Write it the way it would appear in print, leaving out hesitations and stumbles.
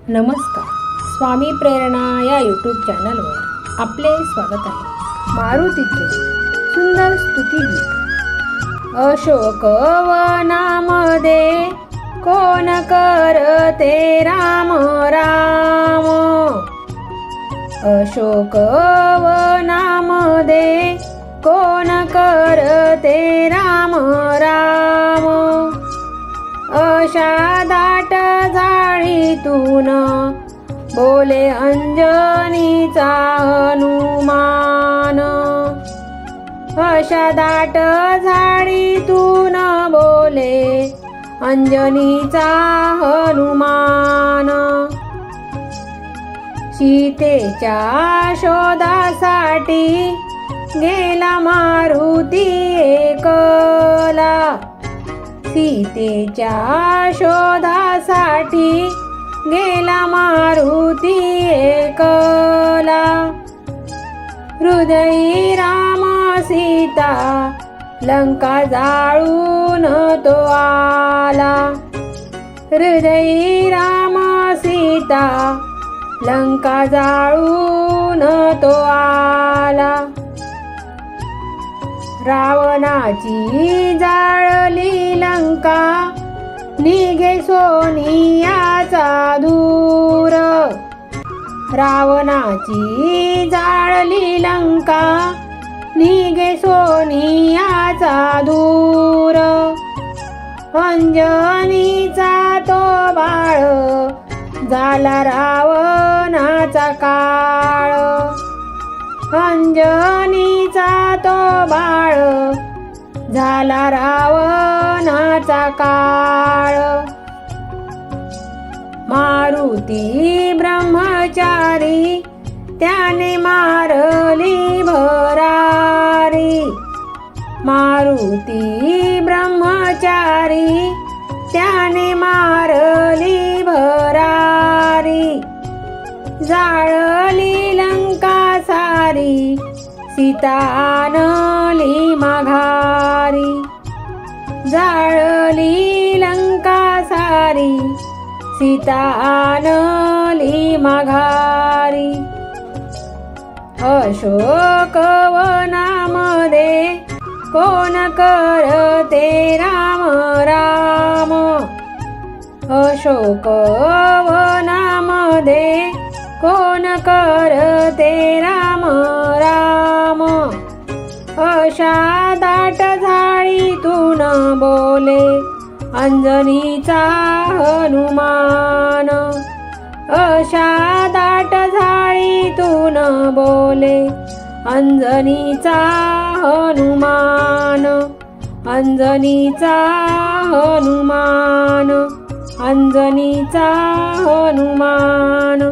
नमस्कार. स्वामी प्रेरणा या यूट्यूब चॅनलवर आपले स्वागत आहे. मारुतीचे सुंदर स्तुतिगीत. अशोक वनामध्ये कोण करते राम राम. अशोक वनामध्ये कोण करते राम राम. अशा दाट झाडीतून बोले अंजनीचा हनुमान. अशा दाट झाडीतून बोले अंजनीचा हनुमान. सीतेच्या शोधासाठी गेला मारुती एकला. सीतेच्या शोधासाठी गेला मारुती एकला. हृदयी राम सीता लंका जाळून तो आला. हृदयी राम सीता लंका जाळून तो आला. रावणाची जाळली लंका निघे सोनियाचा धूर. रावणाची जाळली लंका निघे सोनियाचा धूर. अंजनीचा तो बाळ झाला रावणाचा काळ. अंजनीचा तो बाळ झाला रावणाचा काळ. मारुती ब्रह्मचारी त्याने मारली भरारी. मारुती ब्रह्मचारी त्याने मारली भरारी. जाळली लंका सारी सीता आणली माघारी. जाळली लंका सारी सीता आणली माघारी. अशोक वनामध्ये कोण करते राम राम. अशोक वनामध्ये कोण करते राम राम. अशा दाट झाडीतून बोले अंजनीचा हनुमान. अशा दाट झाडीतून बोले अंजनीचा हनुमान. अंजनीचा हनुमान. अंजनीचा हनुमान.